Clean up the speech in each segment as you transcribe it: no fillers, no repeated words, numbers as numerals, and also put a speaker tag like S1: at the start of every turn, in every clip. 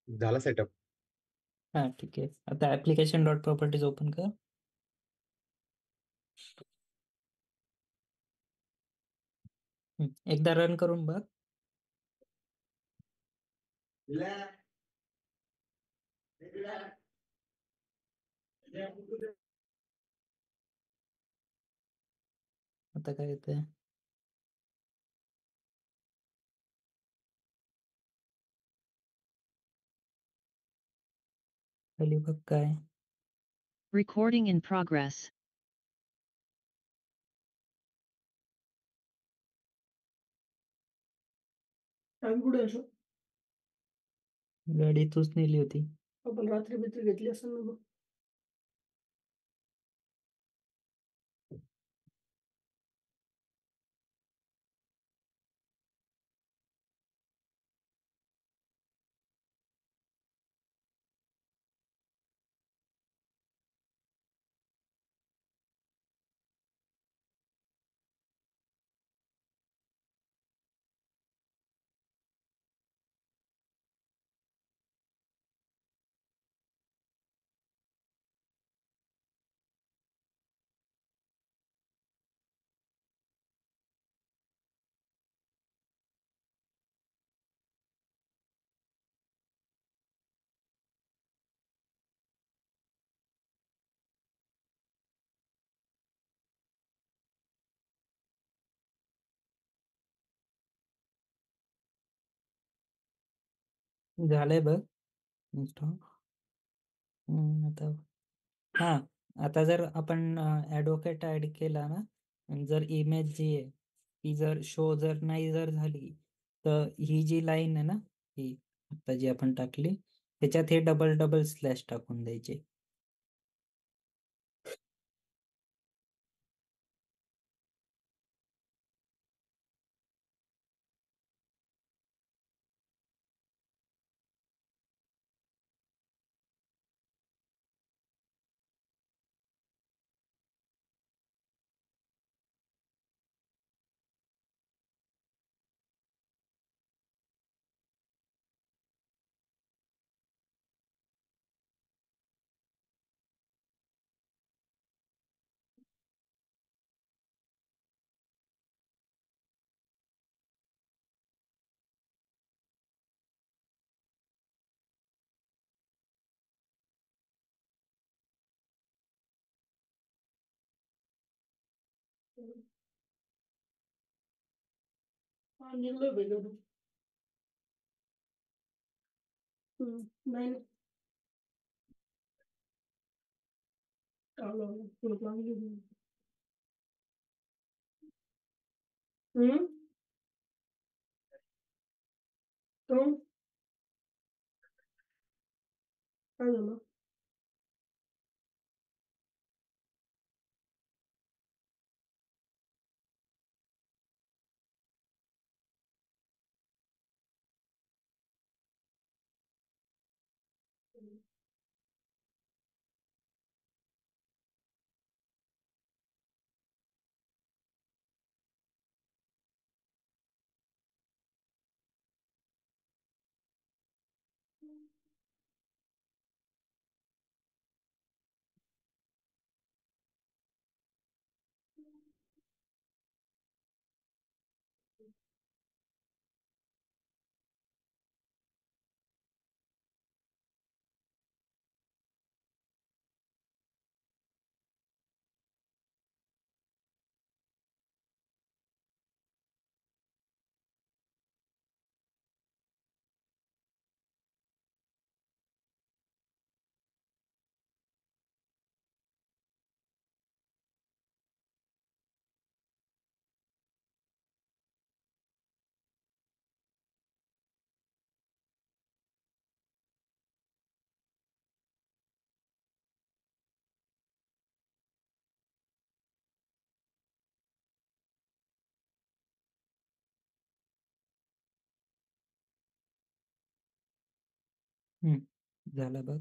S1: झाला सेटअप.
S2: हा ठीक आहे. आता ऍप्लिकेशन डॉट प्रॉपर्टीज ओपन कर. एकदा रन करून बघ. आता काय येतंय? खाली बघ काय.
S3: Recording in progress.
S4: आम्ही कुठे असो?
S2: गाडी तूच नेली होती.
S4: आपण रात्री बित्री घेतली असेल ना मग.
S2: झालंय बघ इन्स्टॉल. आता हा, आता जर आपण ॲडव्होकेट ऍड केला ना, आणि जर इमेज जी आहे ती जर शो जर नाही जर झाली, तर ही जी लाईन आहे ना, ही आता जी आपण टाकली त्याच्यात हे डबल डबल स्लॅश टाकून द्यायचे.
S4: हा निघलोय पहिलं तू. नाही नाही. आलो तुला प्लॅन घेऊन. तो काय झालं?
S2: झालं बघ.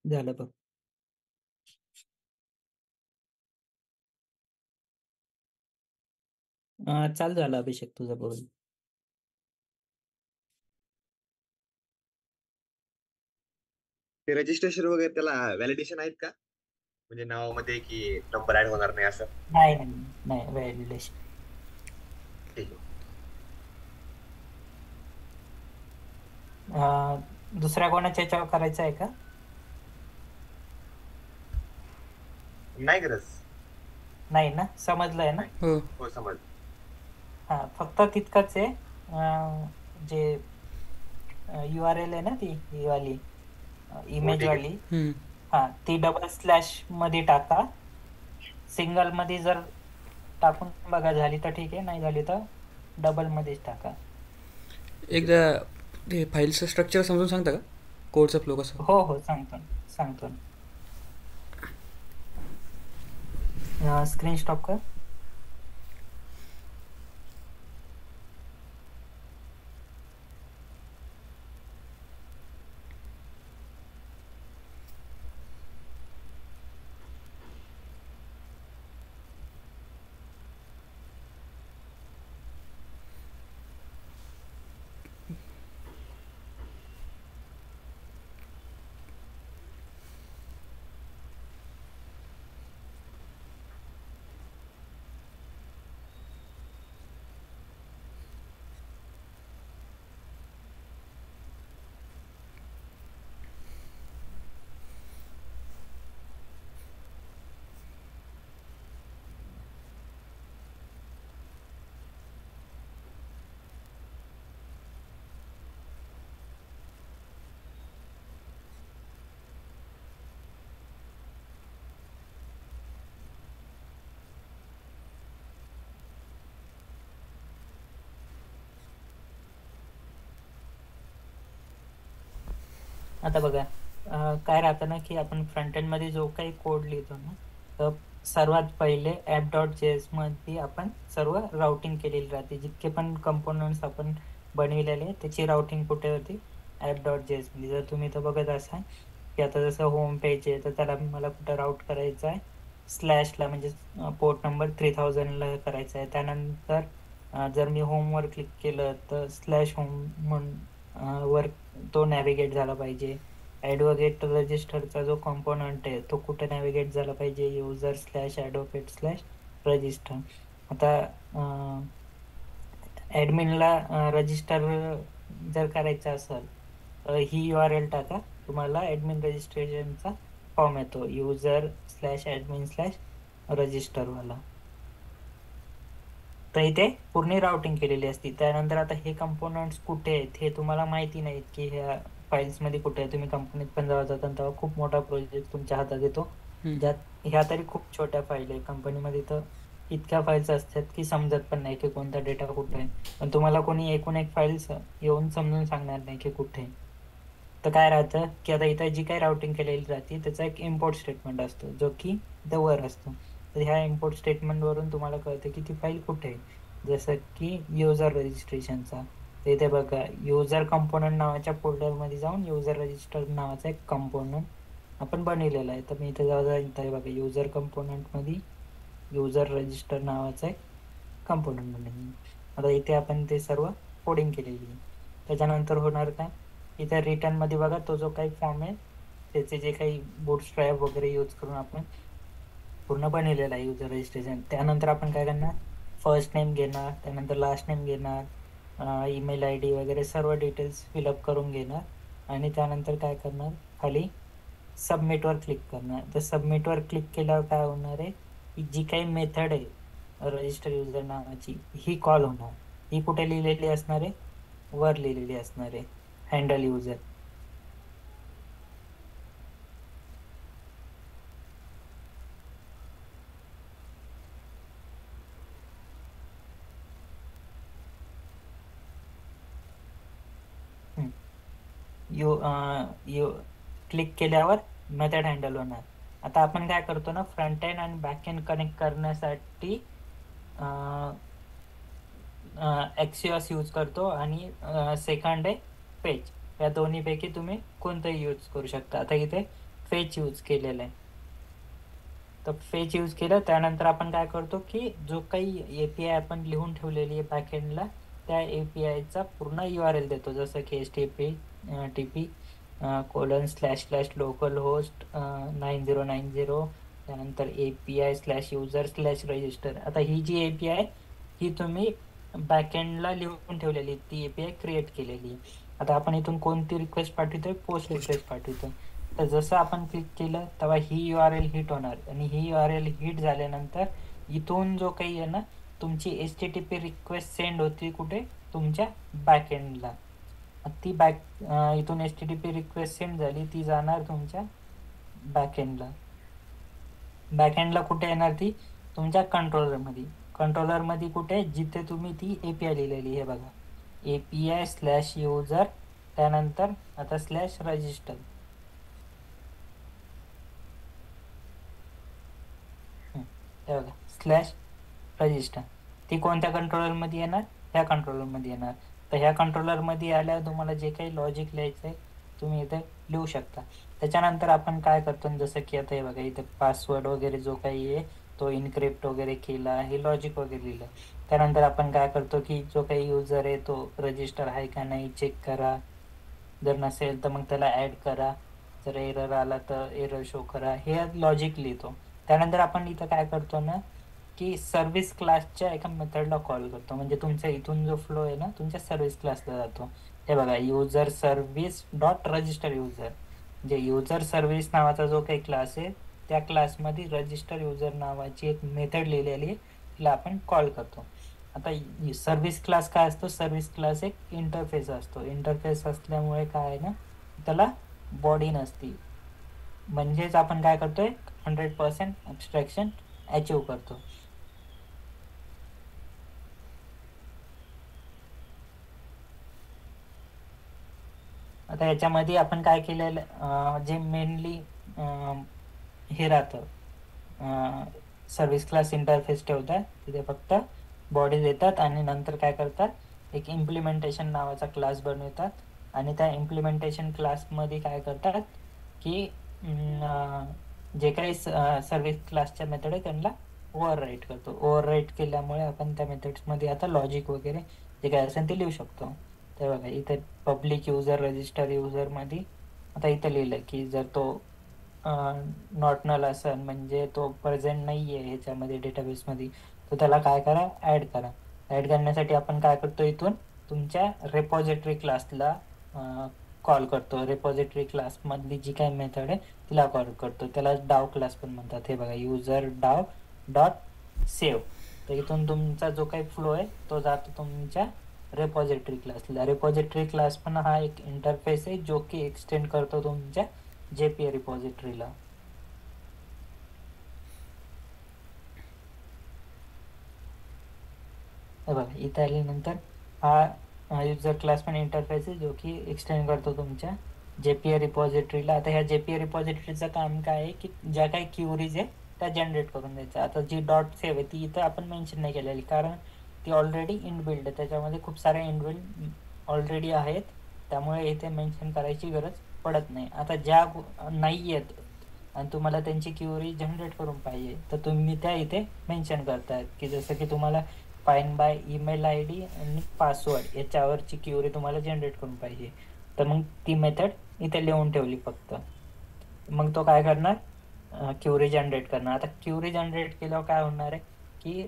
S2: झालं बघ. चालू झालं अभिषेक तुझं बोल.
S1: ते रजिस्ट्रेशन वगैरे त्याला व्हॅलिडेशन आहेत का? म्हणजे नावामध्ये की नंबर ऍड होणार नाही असं?
S2: नाही व्हॅलिडेशन.
S1: ठीक आहे.
S2: दुसऱ्या कोणाच्या याच्यावर करायचं आहे का?
S1: नाही गरज.
S2: नाही ना, समजलंय ना?
S1: हो समज.
S2: हा, फक्त तितकंच आहे. जे URL आहे ना, ती ही वाली इमेज
S1: ठीक आहे.
S2: वाली, हा, ती डबल स्लॅश मध्ये टाका. सिंगल मध्ये जर टाकून बघा, झाली तर ठीक आहे, नाही झाली तर डबल मध्येच टाका.
S5: एकदा ते फाईलचं स्ट्रक्चर समजून सांगता का, कोडचा फ्लो कसा?
S2: हो सांगतो. स्क्रीन स्टॉप कर. आता बघा, काय राहतं ना, की आपण फ्रंट एंड मध्ये जो काही कोड लिहितो ना, तर सर्वात पहिले app.js मध्ये आपण सर्व राउटिंग केलेली राहते. जितके पण कंपोनंट्स आपण बनविलेले त्याची राउटिंग कुठे होती? app.js मध्ये. जर तुम्ही तर बघत असाल की आता जसं होम पेज आहे, तर त्याला मला कुठं राऊट करायचं आहे, स्लॅशला, म्हणजे पोर्ट नंबर 3000ला करायचं आहे. त्यानंतर जर मी होमवर क्लिक केलं तर स्लॅश होम म्हणून वर तो नॅव्हिगेट झाला पाहिजे. ॲडव्होकेट रजिस्टरचा जो कॉम्पोनंट आहे तो कुठे नॅव्हिगेट झाला पाहिजे, user slash advocate slash register. आता ॲडमिनला रजिस्टर जर करायचं असेल तर ही URL टाका, तुम्हाला ॲडमिन रजिस्ट्रेशनचा फॉर्म येतो, युजर स्लॅश ॲडमिन स्लॅश रजिस्टरवाला. तर इथे पूर्ण राउटिंग केलेली असते. त्यानंतर आता हे कंपोनंट्स कुठे आहेत हे तुम्हाला माहिती नाहीत की ह्या फाईल्समध्ये कुठे आहे. तुम्ही कंपनीत पण जेव्हा जाता तेव्हा खूप मोठा प्रोजेक्ट तुमच्या हातात येतो, ज्यात ह्या तरी खूप छोट्या फाईल आहे. कंपनीमध्ये तर इतक्या फाईल्स असतात की समजत पण नाही की कोणता डेटा कुठे आहे. पण तुम्हाला कोणी एकूण एक फाईल्स येऊन समजून सांगणार नाही की कुठे आहे. तर काय राहतं की आता इथं जी काही राउटिंग केलेली राहते त्याचा एक इम्पोर्ट स्टेटमेंट असतो जो की इथं वर असतो. तर ह्या इम्पोर्ट स्टेटमेंटवरून तुम्हाला कळतं की ती फाईल कुठे आहे. जसं की युजर रजिस्ट्रेशनचा, तर इथे बघा युजर कंपोनंट नावाच्या फोल्डरमध्ये जाऊन युजर रजिस्टर नावाचा एक कंपोनंट आपण बनवलेला आहे. तर मी इथे जाऊ इथे बघा युजर कंपोनंटमध्ये युजर रजिस्टर नावाचा एक कंपोनंट बनवले. आता इथे आपण ते सर्व कोडिंग केलेली आहे. त्याच्यानंतर होणार काय, इथे रिटर्नमध्ये बघा तो जो काही फॉर्म आहे त्याचे जे काही बूटस्ट्रॅप वगैरे यूज करून आपण पूर्ण बनवलेला आहे युजर रजिस्ट्रेशन. त्यानंतर आपण काय करणार, फर्स्ट नेम घेणार, त्यानंतर लास्ट नेम घेणार, ईमेल ID वगैरे सर्व डिटेल्स फिलअप करून घेणार आणि त्यानंतर काय करणार, खाली सबमिटवर क्लिक करणार. तर सबमिटवर क्लिक केल्यावर काय होणार आहे, ही जी काही मेथड आहे रजिस्टर युजर नावाची ही कॉल होणार. ही कुठे लिहिलेली असणार आहे, वर लिहिलेली असणार आहे, हँडल युजर. यू क्लिक केल्यावर मेथड हँडल होणार. आता आपण काय करतो ना, फ्रंट एंड आणि बॅक एंड कनेक्ट करण्यासाठी Axios यूज करतो आणि सेकंड आहे फेच. या दोन्हीपैकी तुम्ही कोणतंही यूज करू शकता. आता इथे फेच यूज केलेलं आहे. तर फेच यूज केलं त्यानंतर आपण काय करतो की जो काही API आपण लिहून ठेवलेली आहे बॅकएंडला त्या APIचा पूर्ण URL देतो. जसं की HTTP ://localhost 9090, त्यानंतर API/user/register. आता ही जी API आहे ही तुम्ही बॅकएंडला लिहून ठेवलेली, ती API क्रिएट केलेली. आता आपण इथून कोणती रिक्वेस्ट पाठवतोय, पोस्ट रिक्वेस्ट पाठवतोय. तर जसं आपण क्लिक केलं तेव्हा ही URL हिट होणार आणि ही URL हिट झाल्यानंतर इथून जो काही आहे ना तुमची HTTP रिक्वेस्ट सेंड होती कुठे, तुमच्या बॅकएंडला. ती इथून HTTP रिक्वेस्ट सेंड झाली, ती जाणार तुमच्या बॅकएंडला. बॅकएंडला कुठे येणार, ती तुमच्या कंट्रोलरमध्ये कुठे, जिथे तुम्ही ती API लिहिलेली आहे बघा, API/user, त्यानंतर आता /register. हे बघा /register. ती कोणत्या कंट्रोलरमध्ये येणार, ह्या कंट्रोलरमध्ये येणार. तर ह्या कंट्रोलरमध्ये आल्यावर तुम्हाला जे काही लॉजिक लिहायचं आहे तुम्ही इथे लिहू शकता. त्याच्यानंतर आपण काय करतो, जसं की आता हे बघा इथे पासवर्ड वगैरे जो काही आहे तो इनक्रिप्ट वगैरे केला, हे लॉजिक वगैरे लिहिलं. त्यानंतर आपण काय करतो की जो काही युजर आहे तो रजिस्टर आहे का नाही चेक करा, जर नसेल तर मग त्याला ॲड करा, जर एरर आला तर एरर शो करा, हे लॉजिक लिहितो. त्यानंतर आपण इथं काय करतो ना की सर्व्हिस क्लासच्या एका मेथडला कॉल करतो. म्हणजे तुमच्या इथून जो फ्लो आहे ना तुमच्या सर्व्हिस क्लासला जातो. हे बघा युजर सर्व्हिस .register युजर, म्हणजे युजर सर्व्हिस नावाचा जो काही क्लास आहे त्या क्लासमध्ये रजिस्टर युजर नावाची एक मेथड लिहिलेली आहे, तिला आपण कॉल करतो. आता सर्व्हिस क्लास काय असतो, सर्व्हिस क्लास एक इंटरफेस असतो. इंटरफेस असल्यामुळे काय आहे ना त्याला बॉडी नसती. म्हणजेच आपण काय करतोय 100% ॲब्स्ट्रॅक्शन अचीव करतो. आता याच्यामध्ये आपण काय केलेलं, जे मेनली हे राहतं सर्व्हिस क्लास इंटरफेस ठेवतात, तिथे फक्त बॉडी देतात आणि नंतर काय करतात, एक इम्प्लिमेंटेशन नावाचा क्लास बनवतात आणि त्या इम्प्लिमेंटेशन क्लासमध्ये काय करतात की जे काही सर्व्हिस क्लासच्या मेथड आहे त्यांना ओव्हरराईट करतो. ओव्हरराईट केल्यामुळे आपण त्या मेथड्समध्ये आता लॉजिक वगैरे जे काय असेल ते लिहू शकतो. तर बघा इथे पब्लिक युजर रजिस्टर युजरमध्ये आता इथं लिहिलं की जर तो नॉट नल असेल म्हणजे तो प्रेझेंट नाही आहे ह्याच्यामध्ये डेटाबेसमध्ये, तर त्याला काय करा, ॲड करा. ॲड करण्यासाठी आपण काय करतो, इथून तुमच्या रेपॉझिटरी क्लासला कॉल करतो. रेपॉझिटरी क्लासमधली जी काही मेथड आहे तिला कॉल करतो. त्याला डाव क्लास पण म्हणतात. हे बघा, युजर डाव डॉट सेव्ह. तर इथून तुमचा जो काही फ्लो आहे तो जातो तुमच्या रेपॉझिटरी क्लासला. रेपॉझिटरी क्लास पण हा एक इंटरफेस आहे जो की एक्सटेंड करतो तुमच्या JPA रिपॉझिटरीला. हे बघा, इथं आल्यानंतर हा युजर क्लास पण इंटरफेस आहे जो की एक्सटेंड करतो तुमच्या JPA रिपॉझिटरीला. आता ह्या JPA रिपॉझिटरीचं काम काय आहे की ज्या काही क्युरीज आहे त्या जनरेट करून द्यायच्या. आता जी डॉट सेव्ह आहे ती इथं आपण मेन्शन नाही केलेली, कारण ती ऑलरेडी इनबिल्ड आहे. त्याच्यामध्ये खूप साऱ्या इनबिल्ड ऑलरेडी आहेत, त्यामुळे इथे मेन्शन करायची गरज पडत नाही. आता ज्या नाही आहेत आणि तुम्हाला त्यांची क्युरी जनरेट करून पाहिजे, तर तुम्ही त्या इथे मेन्शन करतायत की जसं की तुम्हाला फाइंड बाय ईमेल ID आणि पासवर्ड याच्यावरची क्युरी तुम्हाला जनरेट करून पाहिजे, तर मग ती मेथड इथे लिहून ठेवली फक्त. मग तो काय करणार, क्युरी जनरेट करणार. आता क्युरी जनरेट केल्यावर काय होणार आहे की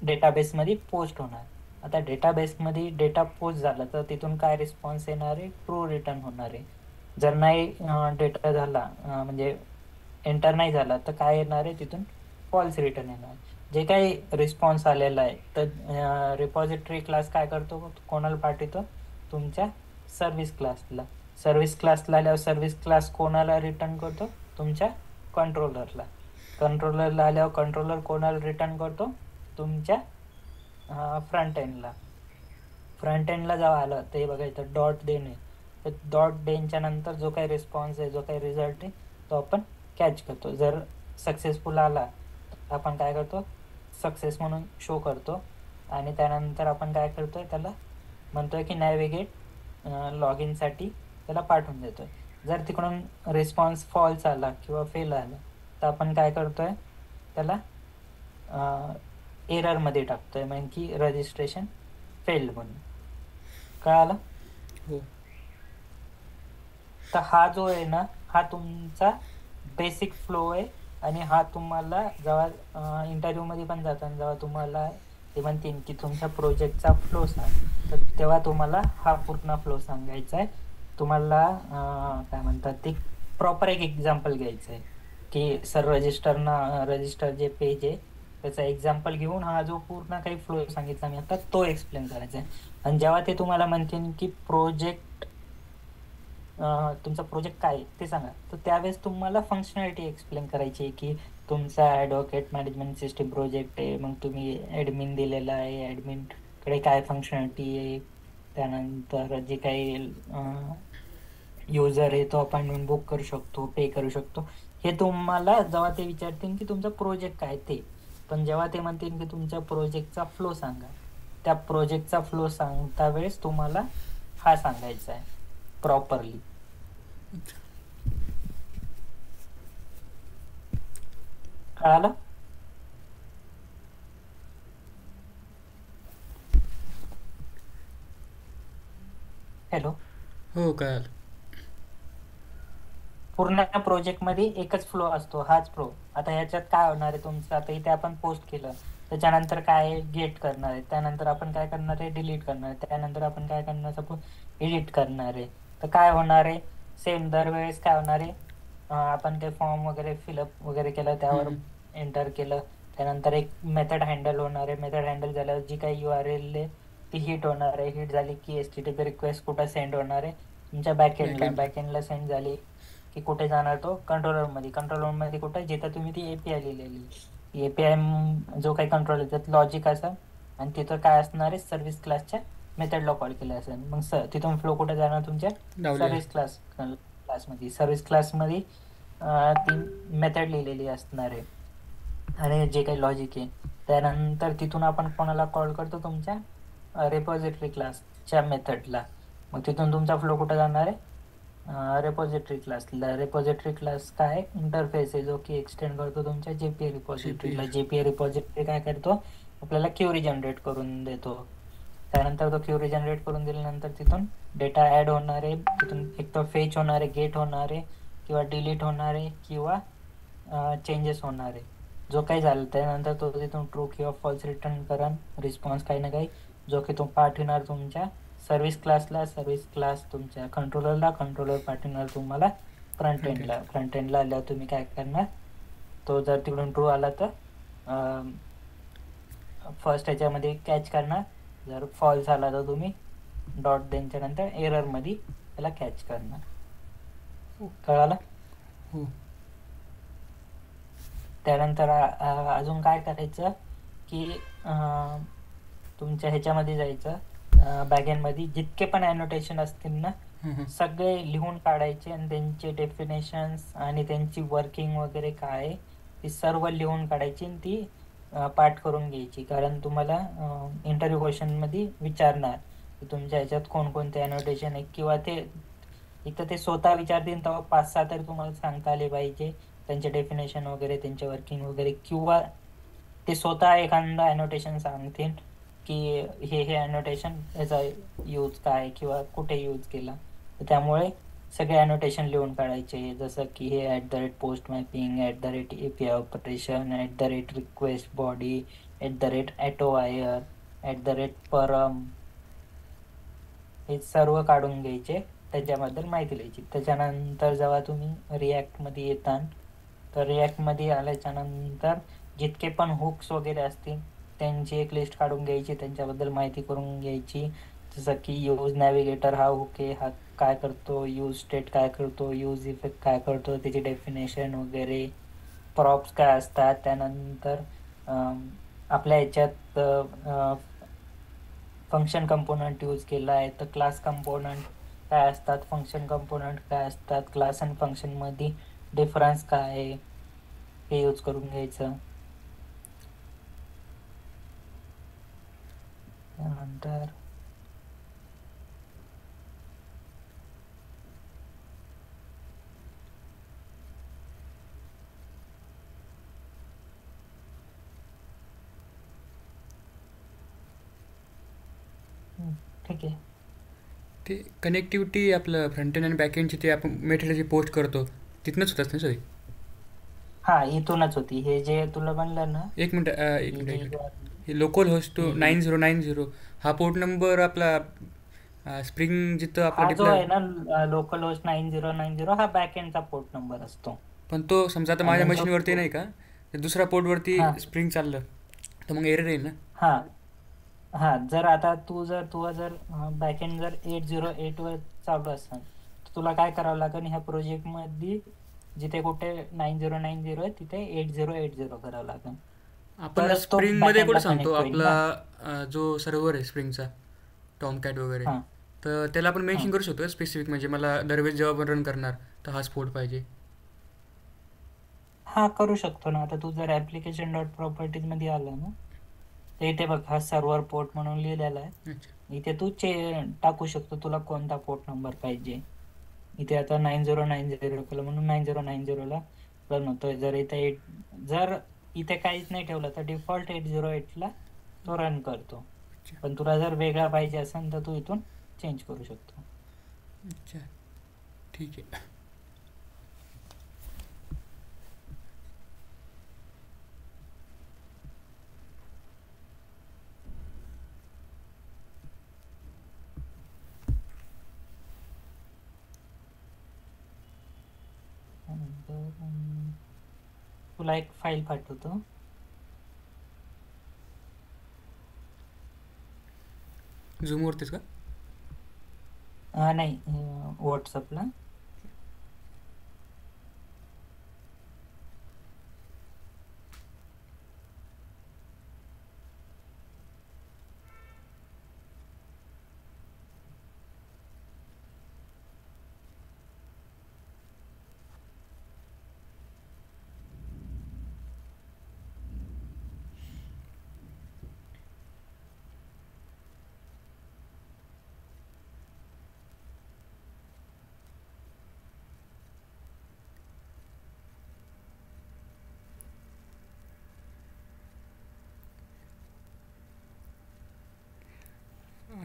S2: डेटाबेसमध्ये पोस्ट होणार. आता डेटाबेसमध्ये डेटा पोस्ट झाला तर तिथून काय रिस्पॉन्स येणार आहे, ट्रू रिटर्न होणार आहे. जर नाही डेटा झाला म्हणजे एंटर नाही झाला तर काय येणार आहे, तिथून फॉल्स रिटर्न येणार. जे काही रिस्पॉन्स आलेला आहे तर रिपॉझिटरी क्लास काय करतो, कोणाला पाठवतो, तुमच्या सर्व्हिस क्लासला. सर्व्हिस क्लासला आल्यावर सर्व्हिस क्लास कोणाला रिटर्न करतो, तुमच्या कंट्रोलरला. कंट्रोलरला आल्यावर कंट्रोलर कोणाला रिटर्न करतो, तुमच्या फ्रंट एंडला. फ्रंट एंडला जेव्हा आलं ते बघा इथं डॉट देन आहे, तर डॉट देनच्या नंतर जो काही रिस्पॉन्स आहे, जो काही रिझल्ट आहे तो आपण कॅच करतो. जर सक्सेसफुल आला तर आपण काय करतो, सक्सेस म्हणून शो करतो आणि त्यानंतर आपण काय करतोय, त्याला म्हणतोय की नॅव्हिगेट लॉग इनसाठी त्याला पाठवून देतोय. जर तिकडून रिस्पॉन्स फॉल्स आला किंवा फेल आला तर आपण काय करतोय, त्याला एररमध्ये टाकतोय, म्हणजे की रजिस्ट्रेशन फेल्ड म्हणून. कळालं?
S5: हो.
S2: तर हा जो आहे ना, हा तुमचा बेसिक फ्लो आहे. आणि हा तुम्हाला जेव्हा इंटरव्ह्यूमध्ये पण जाताना जेव्हा तुम्हाला ते म्हणतील की तुमच्या प्रोजेक्टचा फ्लो सांग, तर तेव्हा तुम्हाला हा पूर्ण फ्लो सांगायचा आहे. तुम्हाला काय म्हणतात ते प्रॉपर एक एक्झाम्पल घ्यायचं आहे की सर रजिस्टर जे पेज आहे त्याचा एक्झाम्पल घेऊन हा जो पूर्ण काही फ्लो सांगितला मी आता तो एक्सप्लेन करायचा आहे. आणि जेव्हा ते तुम्हाला म्हणतील की तुमचा प्रोजेक्ट काय आहे ते सांगा, तर त्यावेळेस तुम्हाला फंक्शनॅलिटी एक्सप्लेन करायची आहे की तुमचा ॲडव्होकेट मॅनेजमेंट सिस्टीम प्रोजेक्ट आहे, मग तुम्ही ॲडमिन दिलेला आहे, ॲडमिनकडे काय फंक्शनॅलिटी आहे, त्यानंतर जे काही युजर आहे तो अपॉइंटमेंट बुक करू शकतो, पे करू शकतो. हे तुम्हाला जेव्हा ते विचारतील की तुमचा प्रोजेक्ट काय ते, पण जेव्हा ते म्हणतील की तुमच्या प्रोजेक्टचा फ्लो सांगा, त्या प्रोजेक्टचा फ्लो सांगता वेळेस तुम्हाला हा सांगायचा आहे प्रॉपरली. कळालं? हॅलो.
S5: हो कळालं.
S2: पूर्ण प्रोजेक्टमध्ये एकच फ्लो असतो, हाच फ्लो. आता ह्याच्यात काय होणार आहे तुमचं, आता इथे आपण पोस्ट केलं त्याच्यानंतर काय गेट करणार आहे, त्यानंतर आपण काय करणार आहे, डिलीट करणार आहे, त्यानंतर आपण काय करणार, सपोज एडिट करणार आहे. तर काय होणार आहे, सेम दरवेळेस काय होणार आहे, आपण काही फॉर्म वगैरे फिलअप वगैरे केलं, त्यावर एंटर केलं, त्यानंतर एक मेथड हँडल होणार आहे. मेथड हँडल झाल्यावर जी काही URL आहे ती हिट होणार आहे. हिट झाली की HTTP रिक्वेस्ट कुठं सेंड होणार आहे, तुमच्या बॅकएंडला सेंड झाली की कुठे जाणार, तो कंट्रोलरमध्ये कुठे, जिथं तुम्ही ती API लिहिलेली. API जो काही कंट्रोल त्यात लॉजिक असेल आणि तिथं काय असणार आहे, सर्व्हिस क्लासच्या मेथडला कॉल केलं असेल. मग तिथून फ्लो कुठे जाणार, तुमच्या सर्व्हिस क्लासमध्ये. सर्व्हिस क्लासमध्ये ती मेथड लिहिलेली असणार आहे आणि जे काही लॉजिक आहे. त्यानंतर तिथून आपण कोणाला कॉल करतो, तुमच्या रेपॉझिटरी क्लासच्या मेथडला. मग तिथून तुमचा फ्लो कुठं जाणार आहे, रेपॉझिटरी क्लासला. रेपॉझिटरी क्लास काय इंटरफेस आहे जो की एक्सटेंड करतो तुमच्या JPA रिपॉझिटरीला. JPA रिपॉझिटरी काय करतो, आपल्याला क्युरी जनरेट करून देतो. त्यानंतर तो क्युरी जनरेट करून दिल्यानंतर तिथून डेटा ॲड होणार आहे, तिथून एक तर फेच होणार आहे, गेट होणार आहे किंवा डिलीट होणार आहे किंवा चेंजेस होणार आहे. जो काही झालं त्यानंतर तो तिथून ट्रू किंवा फॉल्स रिटर्न करण रिस्पॉन्स काही ना काही, जो की तो पाठवणार तुमच्या सर्व्हिस क्लासला, सर्व्हिस क्लास तुमच्या कंट्रोलरला, कंट्रोलर पाठवणार तुम्हाला फ्रंट एंडला. फ्रंट एंडला आल्यावर तुम्ही काय करणार, तो जर तिकडून ट्रू आला तर फर्स्ट ह्याच्यामध्ये कॅच करणार, जर फॉल्स आला तर तुम्ही डॉट त्यांच्यानंतर एररमध्ये त्याला कॅच करणार. कळालं?
S5: हो.
S2: त्यानंतर अजून काय करायचं की तुमच्या ह्याच्यामध्ये जायचं बॅगेंडमध्ये, जितके पण ॲनोटेशन असतील ना सगळे लिहून काढायचे आणि त्यांचे डेफिनेशन्स आणि त्यांची वर्किंग वगैरे काय आहे ती सर्व लिहून काढायची आणि ती पाठ करून घ्यायची. कारण तुम्हाला इंटरव्ह्यू क्वेश्चनमध्ये विचारणार की तुमच्या ह्याच्यात कोणकोणते ॲनोटेशन आहे, किंवा ते एक तर ते स्वतः विचारतील तेव्हा 5-6 तरी तुम्हाला सांगता आले पाहिजे, त्यांचे डेफिनेशन वगैरे, त्यांचे वर्किंग वगैरे, किंवा ते स्वतः एखादा ॲनोटेशन सांगतील की हे ॲनोटेशन याचा यूज काय किंवा कुठे यूज केला. तर त्यामुळे सगळे ॲनोटेशन लिहून काढायचे, जसं की हे @post mapping, @API operation, @request body, @AutoWire, @परम, हे सर्व काढून घ्यायचे, त्याच्याबद्दल माहिती लिहायची. त्याच्यानंतर जेव्हा तुम्ही रिॲक्टमध्ये येता तर रिॲक्टमध्ये आल्याच्यानंतर जितके पण हुक्स वगैरे असतील त्यांची एक लिस्ट काढून घ्यायची, त्यांच्याबद्दल माहिती करून घ्यायची. जसं की यूज नॅव्हिगेटर हा हुक आहे, हा काय करतो, यूज स्टेट काय करतो, यूज इफेक्ट काय करतो, त्याची डेफिनेशन वगैरे, प्रॉप्स काय असतात. त्यानंतर आपल्या ह्याच्यात फंक्शन कंपोनंट यूज केला आहे तर क्लास कंपोनंट काय असतात, फंक्शन कंपोनंट काय असतात, क्लास आणि फंक्शनमध्ये डिफरन्स काय आहे हे यूज करून घ्यायचं. त्यानंतर ठीक आहे.
S5: ते कनेक्टिव्हिटी आपलं फ्रंट एंड आणि बॅक एंडची ते आपण मेथडची पोस्ट करतो तिथनंच होत असते ना सगळी?
S2: हा, इथूनच होती. हे जे तुला म्हणलं ना,
S5: एक मिनिट एक
S2: ही
S5: मिनिट
S2: जी
S5: हे लोकल होस्ट
S2: ही
S5: 9090 हा पोर्ट नंबर आपला स्प्रिंग जिथं आपला
S2: हा जो
S5: डिप्लॉय,
S2: आहे ना लोकल होस्ट 9090 हा बॅक एंडचा पोर्ट नंबर असतो.
S5: पण तो समजा आता
S2: आणि
S5: माझ्या
S2: जो
S5: मशीनवरती नाही का, ते दुसऱ्या पोर्टवरती
S2: हा
S5: स्प्रिंग चाललं तर मग एरर येईल ना?
S2: हा हा जर आता तुझं जर बॅकएंड जर 808 वर चालू असेल तर तुला काय करावं लागेल, ह्या प्रोजेक्टमध्ये जिथे कुठे 9090 आहे तिथे 8080 करावं लागेल,
S5: आपण
S2: तरच तो
S5: स्प्रिंगमध्ये कुठं
S2: बॅकएंडला
S5: सांगतो
S2: कनेक्ट होईल ना.
S5: आपला जो सर्व्हर आहे स्प्रिंगचा टॉमकॅट वगैरे,
S2: हा
S5: तर त्याला आपण
S2: हा
S5: मेन्शन करू शकतो स्पेसिफिक, म्हणजे मला दरवेळेस जेव्हा आपण रन करणार तर हा स्पोर्ट पाहिजे.
S2: हा करू शकतो ना. आता तू जर ॲप्लिकेशन डॉट प्रॉपर्टीजमध्ये आला ना तर इथे बघ हा सर्व्हर पोर्ट म्हणून लिहिलेला आहे.
S5: अच्छा.
S2: इथे तू टाकू शकतो तुला कोणता पोर्ट नंबर पाहिजे. इथे आता 9090 केलं म्हणून 9090ला रन होतोय. जर इथे काहीच नाही ठेवलं तर डिफॉल्ट 808ला तो रन करतो.
S5: अच्छा.
S2: पण तुला जर वेगळा पाहिजे असेल तर तू इथून चेंज करू शकतो.
S5: अच्छा, ठीक आहे.
S2: त्यानंतर तुला एक फाईल पाठवतो.
S5: झूमवरतीच का?
S2: नाही, व्हॉट्सअपला.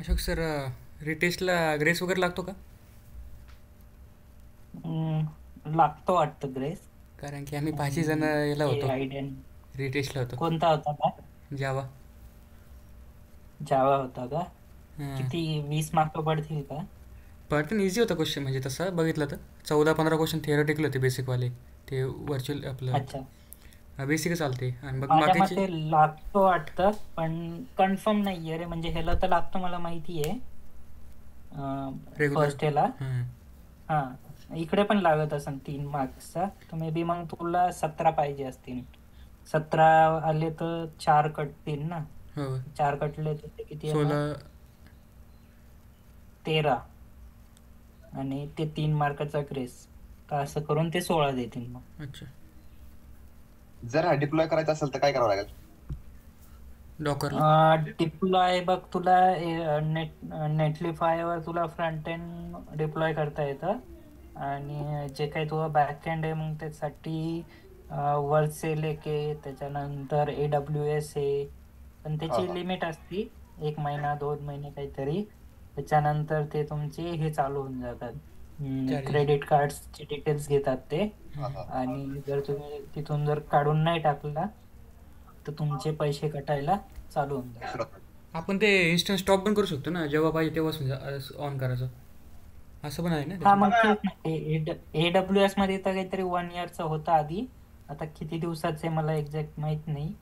S5: अशोक सर, रिटेस्टला ग्रेस वगैरे लागतो का?
S2: लागतो वाटतं ग्रेस.
S5: कारण की आम्ही 5 जण याला
S2: हे
S5: होतो,
S2: आयडिया
S5: रिटेस्टला होतो.
S2: कोणता होता का?
S5: जावा.
S2: जावा होता का?
S5: हां.
S2: किती 20 मार्क पडतील का?
S5: पडतं इझी होता क्वेश्चन, म्हणजे तसं बघितलं तर 14-15 क्वेश्चन थिअरेटिकल होते बेसिकवाले. ते व्हर्च्युअल आपलं
S2: अच्छा,
S5: बेसिकच चालते आणि मग
S2: माझ्या
S5: बाकीचे.
S2: मते लागतो वाटतं, पण कन्फर्म नाहीये रे. म्हणजे ह्याला तर लागतो मला माहिती आहे,
S5: रेग्युलर.
S2: फर्स्ट ह्याला.
S5: हां.
S2: हा, इकडे पण लागत असेल 3 मार्क्सचा. तर मे बी मग तुला 17 पाहिजे असतील. 17 आले तर 4 कटतील ना.
S5: हो.
S2: 4 कटले तर ते किती येणार?
S5: 16.
S2: 13. आणि ते 3 मार्काचा ग्रेस. तर असं करून ते 16 देतील मग.
S5: अच्छा.
S1: जर हा डिप्लॉय करायचा असेल तर काय करावं लागेल?
S5: डॉकरला.
S2: डिप्लॉय बघ, तुला नेटलिफायवर तुला फ्रंट एंड डिप्लॉय करता येतं. आणि जे काही तुझं बॅक एंड आहे मग त्यासाठी वर्सेल एक आहे, त्याच्यानंतर AWS आहे. पण
S1: हा
S2: त्याची
S1: हा
S2: लिमिट असती 1 महिना 2 महिने काहीतरी. त्याच्यानंतर ते तुमचे हे चालू होऊन जातात,
S5: चार्जेस.
S2: क्रेडिट कार्ड्सचे डिटेल्स घेतात ते.
S1: हा हा
S2: आणि जर तुम्ही तिथून जर काढून नाही टाकला तर तुमचे पैसे कटायला चालू होऊन जातात.
S1: सुरुवात.
S5: आपण ते इन्स्टंट स्टॉप पण करू शकतो ना, जेव्हा पाहिजे तेव्हाच म्हणजे ऑन करायचं, असं पण आहे ना
S2: हा,
S5: त्याच्यात.
S2: मग तेच ना. AWS मध्ये तर काहीतरी 1 इयरचा होता आधी. आता किती दिवसाचे मला एक्झॅक्ट माहित नाही,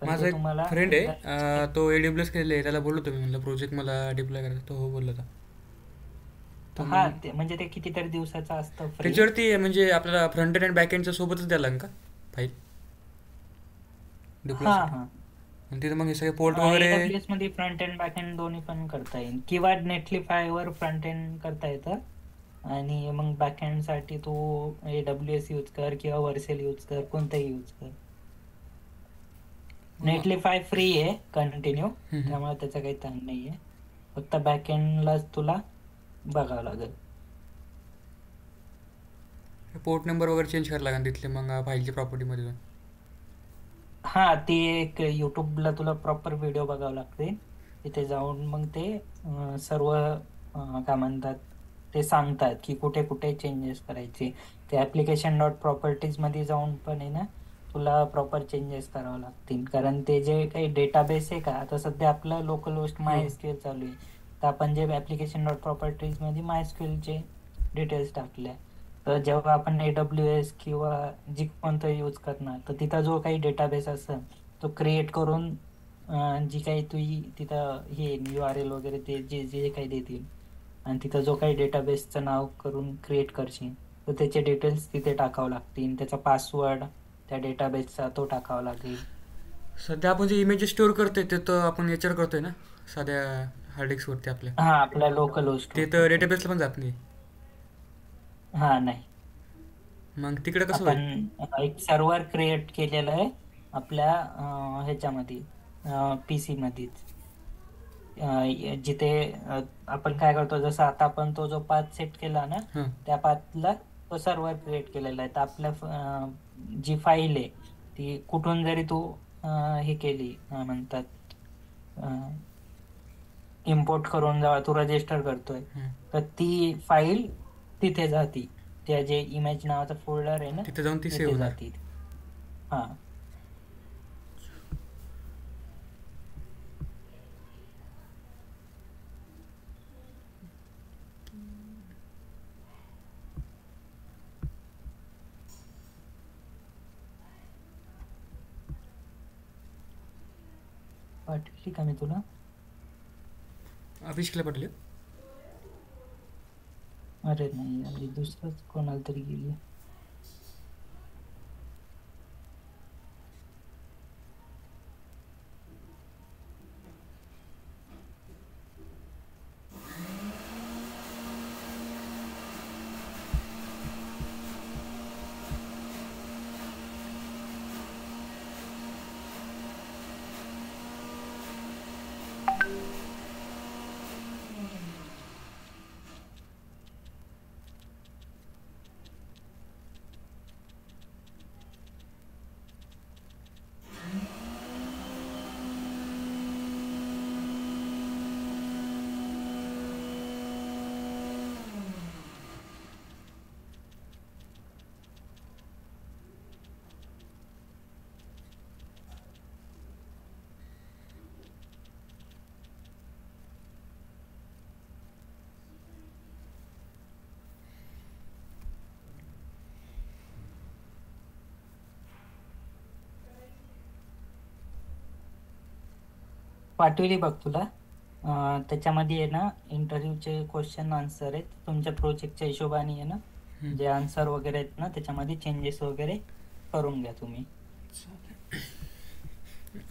S2: पण
S5: माझा
S2: ते
S5: एक
S2: तुम्हाला
S5: फ्रेंड
S2: एकदा
S5: आहे, तो AWS केलेलं आहे, त्याला बोललो तुम्ही म्हणलं प्रोजेक्ट मला डिप्लॉय करायचा, तो हो बोलला होता. तर
S2: हा,
S5: मग
S2: ते म्हणजे ते कितीतरी दिवसाचं असतं फ्री.
S5: त्याच्यावरती म्हणजे आपल्याला फ्रंट एंड आणि बॅक एंडच्या सोबतच द्यायला लागेल का फाईल
S2: हा
S5: डिप्लॉयसाठी?
S2: हा
S5: आणि तिथं मग हे सगळे पोर्ट वगैरे.
S2: AWS मध्ये फ्रंट एंड बॅक एंड दोन्ही पण करता येईल, किंवा नेटलिफायवर फ्रंट एंड करता येतं. आणि मग बॅक एंड साठी तू AWS यूज कर किंवा वर्सेल यूज कर, कोणताही यूज कर. नेटलिफाय फ्री आहे कंटिन्यू, त्यामुळे त्याचा काही ताण नाही आहे. फक्त बॅक एंडलाच तुला बघावं लागेल.
S5: पोर्ट नंबर वगैरे चेंज करायला लागेल तिथले मग फाईलच्या प्रॉपर्टीमध्ये जाऊन.
S2: हा, ते एक युट्यूबला तुला प्रॉपर व्हिडिओ बघावं लागते. तिथे जाऊन मग ते सर्व काय म्हणतात ते सांगतात की कुठे कुठे चेंजेस करायचे. ते application.properties मध्ये जाऊन पण आहे ना, तुला प्रॉपर चेंजेस करावं लागतील. कारण ते जे काही डेटाबेस आहे का, आता सध्या आपलं लोकल होस्ट MySQL चालू आहे. तर आपण जे application.properties मध्ये MySQL चे डिटेल्स टाकल्या, तर जेव्हा आपण AWS किंवा जी कोणतं यूज करणार, तर तिथं जो काही डेटाबेस असेल तो क्रिएट करून जी काही तुझी तिथं हे URL वगैरे ते जे जे काही देतील, आणि तिथं जो काही डेटाबेसचं नाव करून क्रिएट करशील, तर त्याचे डिटेल्स तिथे टाकावं लागतील. त्याचा पासवर्ड त्या डेटाबेसचा तो टाकावा लागेल.
S5: सध्या आपण जे इमेजेस स्टोअर करतोय ते तर आपण याच्यावर करतोय ना, साध्या हार्ड डिस्कवरती आपल्या.
S2: हा, आपल्या लोकल होस्ट
S5: ते तर डेटाबेसला पण जात नाही.
S2: हा, नाही.
S5: मग तिकडे कसं
S2: आपण
S5: होईल?
S2: एक सर्व्हर क्रिएट केलेलं आहे आपल्या ह्याच्यामध्ये, PC मध्येच. जिथे आपण काय करतो, जसं आता आपण तो जो पाथ सेट केला ना,
S5: हां.
S2: त्या पाथला तो सर्व्हर क्रिएट केलेला आहे. तर आपल्या जी फाईल आहे ती कुठून जरी तू हे केली, काय म्हणतात, इम्पोर्ट करून जेव्हा तू रजिस्टर करतोय,
S5: हां.
S2: तर ती फाईल तिथे जाती. त्या जे इमेज नावाचा फोल्डर आहे ना,
S5: तिथे जाऊन ती सेव्ह
S2: तिथे
S5: होणार.
S2: जाती. हा, पाठवली का मी तुला?
S5: अभिषेकला पटलं.
S2: अरे नाही, अरे दुसरंच कोणाला तरी गेली. पाठवली बघ तुला. त्याच्यामध्ये आहे ना इंटरव्ह्यूचे क्वेश्चन आन्सर आहेत तुमच्या प्रोजेक्टच्या हिशोबाने आहे ना.
S5: हम्म.
S2: जे आन्सर वगैरे आहेत ना त्याच्यामध्ये चेंजेस वगैरे करून घ्या तुम्ही.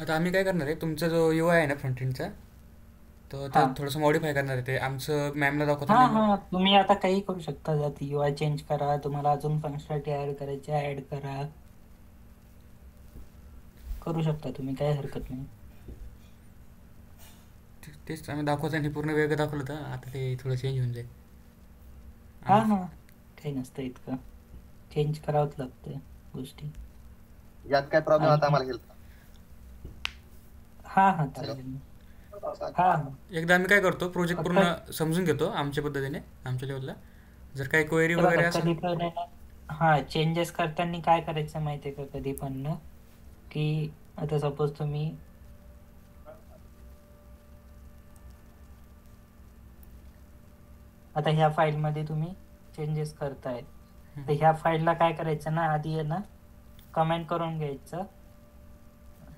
S5: आता आम्ही काय करणार आहे, तुमचा जो UI आहे ना फ्रंट एंडचा, तो
S2: हा
S5: त्यात थोडंसं मॉडिफाय करणार आहे. ते आमचं मॅमला
S2: हा
S5: दाखवताना
S2: हा तुम्ही आता काही करू शकता. त्यात UI चेंज करा, तुम्हाला अजून फंक्शनॅलिटी ऍड करायची ऍड करा, करू शकता तुम्ही, काही हरकत नाही.
S5: तेच आम्ही दाखवताना पूर्ण वेगळं दाखवलं होतं. आता ते थोडं चेंज होऊन जाईल.
S2: हा
S5: आणि
S2: हा काही नसतं इतकं, चेंज करावंच लागतं गोष्टी.
S1: यात काय प्रॉब्लेम आता
S2: आणि
S1: आम्हाला हेल्थ?
S2: हा हा
S1: हॅलो.
S2: चालेल ना. हा हा
S5: एकदा आम्ही काय करतो, प्रोजेक्ट
S2: फक्त
S5: पूर्ण समजून घेतो आमच्या पद्धतीने, आमच्या लेवलला. जर काही क्वेरी
S2: हे
S5: वगैरे
S2: बघा
S5: असेल.
S2: कधी पण आहे ना, हा चेंजेस करताना काय करायचं माहितीये का कधी पण ना, की आता सपोज तुम्ही आता ह्या फाईलमध्ये तुम्ही चेंजेस करताय, तर ह्या फाईलला काय करायचं ना, आधी आहे ना कमेंट करून घ्यायचं.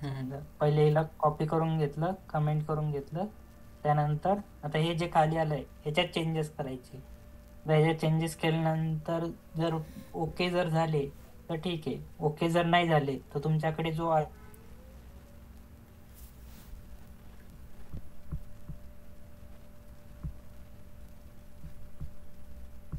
S2: समजा पहिले हिला कॉपी करून घेतलं, कमेंट करून घेतलं, त्यानंतर आता हे जे खाली आलंय ह्याच्यात चेंजेस करायचे. ह्याच्यात चेंजेस केल्यानंतर जर ओके जर झाले तर ठीक आहे, ओके जर नाही झाले तर तुमच्याकडे जो